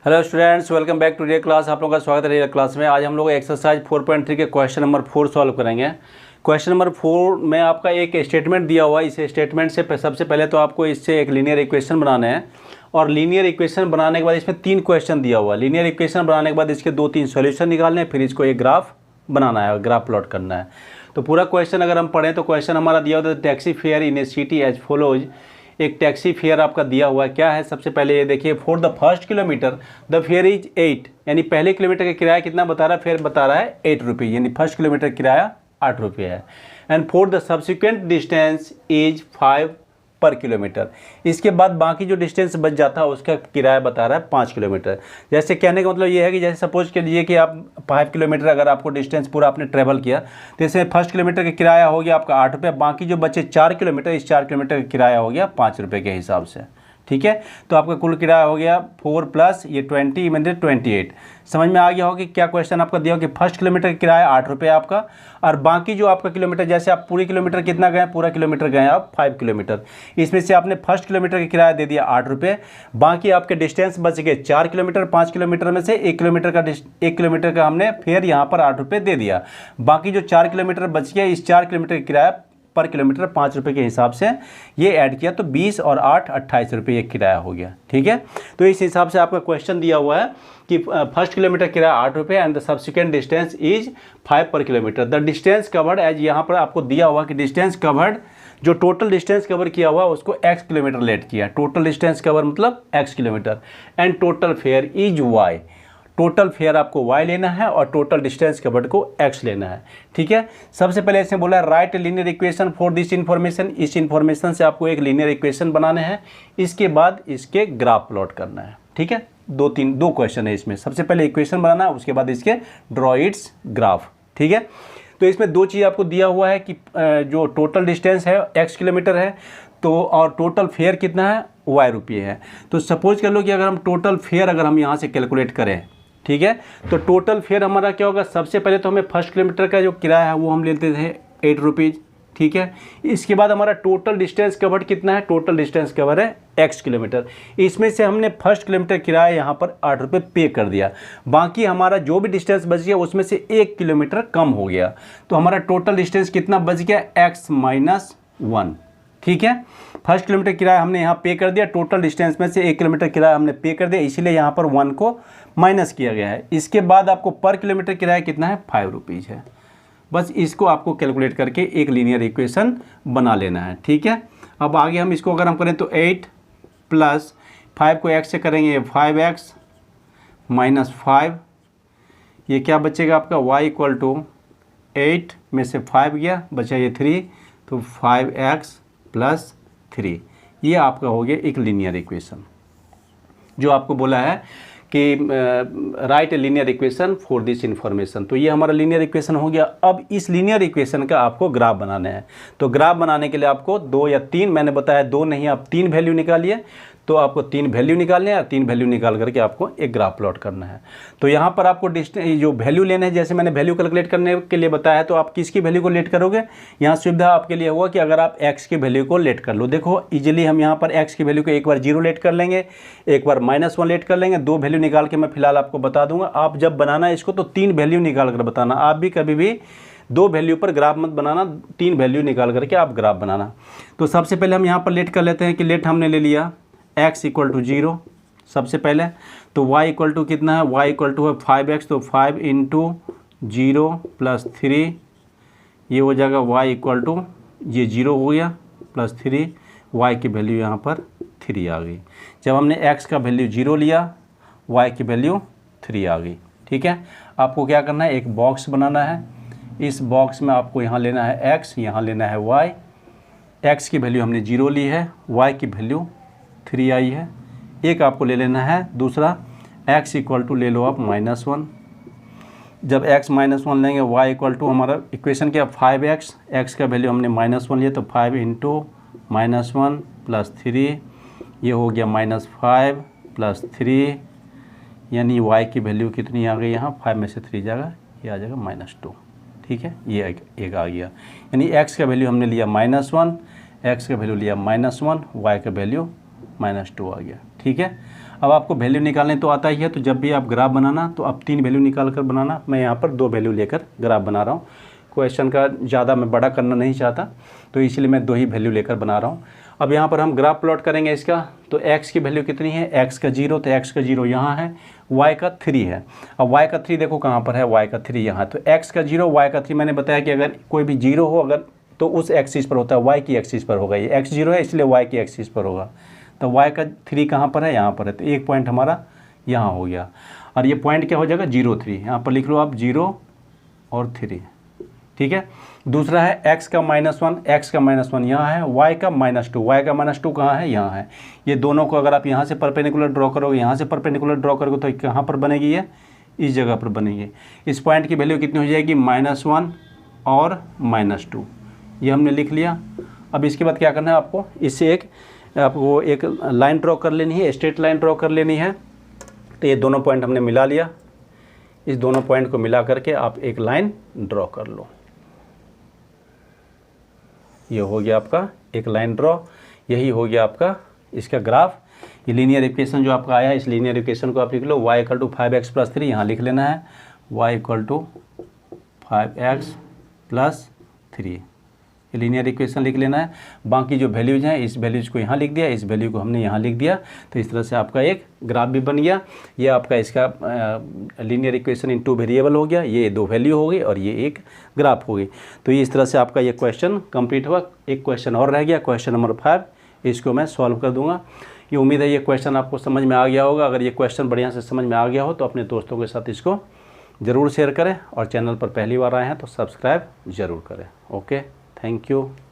Hello students, welcome back to real class. आप लोगों का स्वागत है रियल क्लास में। आज हम लोग एक्सरसाइज 4.3 के क्वेश्चन नंबर 4 सॉल्व करेंगे। क्वेश्चन नंबर 4 में आपका एक स्टेटमेंट दिया हुआ है। इस स्टेटमेंट से सबसे पहले तो आपको इससे एक लीनियर इक्वेशन बनाने हैं और लीनियर इक्वेशन बनाने के बाद इसमें 3 क्वेश्चन दिया हुआ है। लीनियर इक्वेशन बनाने के बाद इसके 2-3 सॉल्यूशन निकालने हैं, फिर इसको एक ग्राफ बनाना है और ग्राफ प्लॉट करना है। तो पूरा क्वेश्चन अगर हम पढ़ें तो क्वेश्चन हमारा दिया हुआ है taxi fare in a city as follows. एक टैक्सी फेयर आपका दिया हुआ है। क्या है, सबसे पहले ये देखिए, for the first kilometre the fair is 8, यानी पहले किलोमीटर का किराया कितना बता रहा है, फेयर बता रहा है 8 रुपये, यानी फर्स्ट किलोमीटर किराया 8 रुपये है। And for the subsequent distance is 5 per kilometre. इसके बाद बाकी जो डिस्टेंस बच जाता है उसका किराया बता रहा है 5 किलोमीटर। जैसे कहने का मतलब ये है कि जैसे सपोज के लिए कि आप 5 किलोमीटर अगर आपको डिस्टेंस पूरा आपने ट्रेवल किया तो इसमें फर्स्ट किलोमीटर का किराया हो गया आपका 8 रुपये, बाकी जो बचे 4 किलोमीटर, इस 4 किलोमीटर का किराया हो गया 5 रुपये के हिसाब से। ठीक है, तो आपका कुल किराया हो गया 4 प्लस ये 20 मतलब 28। समझ में आ गया होगा कि क्या क्वेश्चन आपका दिया हो कि फर्स्ट किलोमीटर का किराया 8 रुपये आपका, और बाकी जो आपका किलोमीटर, जैसे आप पूरी किलोमीटर कितना गए, पूरा किलोमीटर गए आप 5 किलोमीटर, इसमें से आपने फर्स्ट किलोमीटर का किराया दे दिया 8 रुपये, बाकी आपके डिस्टेंस बच गए 4 किलोमीटर, 5 किलोमीटर में से 1 किलोमीटर का हमने फिर यहाँ पर 8 रुपये दे दिया। बाकी जो 4 किलोमीटर बच गया, इस 4 किलोमीटर का किराया पर किलोमीटर 5 रुपये के हिसाब से ये ऐड किया तो 20 और 8 28 रुपये ये किराया हो गया। ठीक है, तो इस हिसाब से आपका क्वेश्चन दिया हुआ है कि फर्स्ट किलोमीटर किराया 8 रुपये and the subsequent distance is 5 per kilometre. The distance covered as, यहाँ पर आपको दिया हुआ कि डिस्टेंस कवर्ड, जो टोटल डिस्टेंस कवर किया हुआ उसको x किलोमीटर लेट किया। टोटल डिस्टेंस कवर मतलब x kilometre. And total fare is y, total fare आपको y लेना है और टोटल डिस्टेंस कवर्ड को x लेना है। ठीक है, सबसे पहले इसमें बोला right linear equation for this information. इस इन्फॉर्मेशन से आपको एक लीनियर इक्वेशन बनाने हैं, इसके बाद इसके ग्राफ प्लॉट करना है। ठीक है, दो क्वेश्चन है इसमें। सबसे पहले इक्वेशन बनाना है, उसके बाद इसके ड्रॉ इट्स ग्राफ। ठीक है, तो इसमें 2 चीज़ आपको दिया हुआ है कि जो टोटल डिस्टेंस है x किलोमीटर है, तो और टोटल फेयर कितना है y रुपये है। तो सपोज कर लो कि अगर हम टोटल फेयर अगर हम यहाँ से कैलकुलेट करें, ठीक है, तो टोटल फेयर हमारा क्या होगा, सबसे पहले तो हमें फर्स्ट किलोमीटर का जो किराया है वो हम लेते थे 8 रुपीज़। ठीक है, इसके बाद हमारा टोटल डिस्टेंस कवर्ड कितना है, टोटल डिस्टेंस कवर है x किलोमीटर, इसमें से हमने फर्स्ट किलोमीटर किराया यहाँ पर 8 रुपये पे कर दिया। बाकी हमारा जो भी डिस्टेंस बच गया उसमें से 1 किलोमीटर कम हो गया, तो हमारा टोटल डिस्टेंस कितना बच गया, x माइनस 1। ठीक है, फर्स्ट किलोमीटर किराया हमने यहाँ पे कर दिया, टोटल डिस्टेंस में से 1 किलोमीटर किराया हमने पे कर दिया, इसीलिए यहाँ पर 1 को माइनस किया गया है। इसके बाद आपको पर किलोमीटर किराया कितना है, 5 रुपीज़ है। बस इसको आपको कैलकुलेट करके एक लीनियर इक्वेशन बना लेना है। ठीक है, अब आगे हम इसको अगर हम करें तो 8 प्लस 5 को x से करेंगे 5x माइनस 5, ये क्या बचेगा आपका y इक्वल टू 8 में से 5 गया, बचा ये 3, तो 5x प्लस 3, ये आपका हो गया एक लीनियर इक्वेशन जो आपको बोला है कि right linear equation for this information. तो ये हमारा लीनियर इक्वेशन हो गया। अब इस लीनियर इक्वेशन का आपको ग्राफ बनाना है, तो ग्राफ बनाने के लिए आपको 2 या 3, मैंने बताया 2 नहीं, आप 3 वैल्यू निकालिए, तो आपको 3 वैल्यू निकालने हैं, 3 वैल्यू निकाल करके आपको एक ग्राफ प्लॉट करना है। तो यहाँ पर आपको जो वैल्यू लेना है, जैसे मैंने वैल्यू कैलकुलेट करने के लिए बताया है, तो आप किसकी वैल्यू को लेट करोगे, यहाँ सुविधा आपके लिए होगा कि अगर आप x की वैल्यू को लेट कर लो। देखो इजीली हम यहाँ पर x की वैल्यू को एक बार 0 लेट कर लेंगे, एक बार -1 लेट कर लेंगे, 2 वैल्यू निकाल के मैं फिलहाल आपको बता दूंगा। आप जब बनाना है इसको तो 3 वैल्यू निकाल कर बताना। आप भी कभी भी 2 वैल्यू पर ग्राफ मत बनाना, 3 वैल्यू निकाल करके आप ग्राफ बनाना। तो सबसे पहले हम यहाँ पर लेट कर लेते हैं कि लेट हमने ले लिया x इक्वल टू 0 सबसे पहले, तो y इक्वल टू कितना है, y इक्वल टू है 5x, तो 5 इंटू 0 प्लस 3, ये हो जाएगा y इक्वल टू, ये 0 हो गया प्लस 3, y की वैल्यू यहाँ पर 3 आ गई। जब हमने x का वैल्यू 0 लिया, y की वैल्यू 3 आ गई। ठीक है, आपको क्या करना है, एक बॉक्स बनाना है। इस बॉक्स में आपको यहाँ लेना है x, यहाँ लेना है y। x की वैल्यू हमने 0 ली है, y की वैल्यू 3 आई है। एक आपको ले लेना है दूसरा, x इक्वल टू ले लो आप -1। जब x -1 लेंगे, y इक्वल टू हमारा इक्वेशन क्या 5x, x का वैल्यू हमने -1 लिया, तो 5 इंटू -1 प्लस 3, ये हो गया -5 प्लस 3, यानी y की वैल्यू कितनी आ गई, यहाँ 5 में से 3 जाएगा, ये आ जाएगा -2। ठीक है, ये एक आ गया, यानी x का वैल्यू हमने लिया -1, x का वैल्यू लिया -1, y का वैल्यू -2 आ गया। ठीक है। अब आपको वैल्यू निकालने तो आता ही है, तो जब भी आप ग्राफ बनाना तो आप 3 वैल्यू निकाल कर बनाना। मैं यहाँ पर 2 वैल्यू लेकर ग्राफ बना रहा हूँ। क्वेश्चन का ज़्यादा मैं बड़ा करना नहीं चाहता, तो इसलिए मैं 2 ही वैल्यू लेकर बना रहा हूँ। अब यहाँ पर हम ग्राफ प्लॉट करेंगे इसका, तो x की वैल्यू कितनी है, x का 0, तो x का 0 यहाँ है, y का 3 है। अब y का 3 देखो कहाँ पर है, y का 3 यहाँ, तो x का 0 y का 3। मैंने बताया कि अगर कोई भी 0 हो अगर तो उस एक्सिस पर होता है, y की एक्सिस पर होगा। ये x 0 है इसलिए y की एक्सिस पर होगा। तो y का 3 कहाँ पर है, यहाँ पर है, तो एक पॉइंट हमारा यहाँ हो गया। और ये पॉइंट क्या हो जाएगा, 0 3, यहाँ पर लिख लो आप 0 और 3, ठीक है। दूसरा है x का -1, x का -1 यहाँ है, y का -2, y का -2 कहाँ है, यहाँ है। ये दोनों को अगर आप यहाँ से परपेंडिकुलर ड्रॉ करोगे, यहाँ से परपेंडिकुलर ड्रॉ करोगे, तो कहाँ पर बनेगी, ये इस जगह पर बनेगी। इस पॉइंट की वैल्यू कितनी हो जाएगी, -1 और -2, ये हमने लिख लिया। अब इसके बाद क्या करना है आपको, इससे आपको एक लाइन ड्रॉ कर लेनी है, स्ट्रेट लाइन ड्रॉ कर लेनी है। तो ये दोनों पॉइंट हमने मिला लिया, इस दोनों पॉइंट को मिला करके आप एक लाइन ड्रॉ कर लो। ये हो गया आपका एक लाइन ड्रॉ, यही हो गया आपका इसका ग्राफ। ये लीनियर इक्वेशन जो आपका आया है, इस लीनियर इक्वेशन को आप लिख लो, y = 5x + 3, यहाँ लिख लेना है y = 5x + 3, ये लीनियर इक्वेशन लिख लेना है। बाकी जो वैल्यूज़ हैं, इस वैल्यूज़ को यहाँ लिख दिया, इस वैल्यू को हमने यहाँ लिख दिया, तो इस तरह से आपका एक ग्राफ भी बन गया। ये आपका इसका लीनियर इक्वेशन इन 2 वेरिएबल हो गया, ये 2 वैल्यू हो गई और ये एक ग्राफ हो गई। तो ये इस तरह से आपका ये क्वेश्चन कंप्लीट हुआ। एक क्वेश्चन और रह गया, क्वेश्चन नंबर 5, इसको मैं सॉल्व कर दूँगा। ये उम्मीद है ये क्वेश्चन आपको समझ में आ गया होगा। अगर ये क्वेश्चन बढ़िया से समझ में आ गया हो तो अपने दोस्तों के साथ इसको ज़रूर शेयर करें, और चैनल पर पहली बार आए हैं तो सब्सक्राइब ज़रूर करें। Okay, thank you.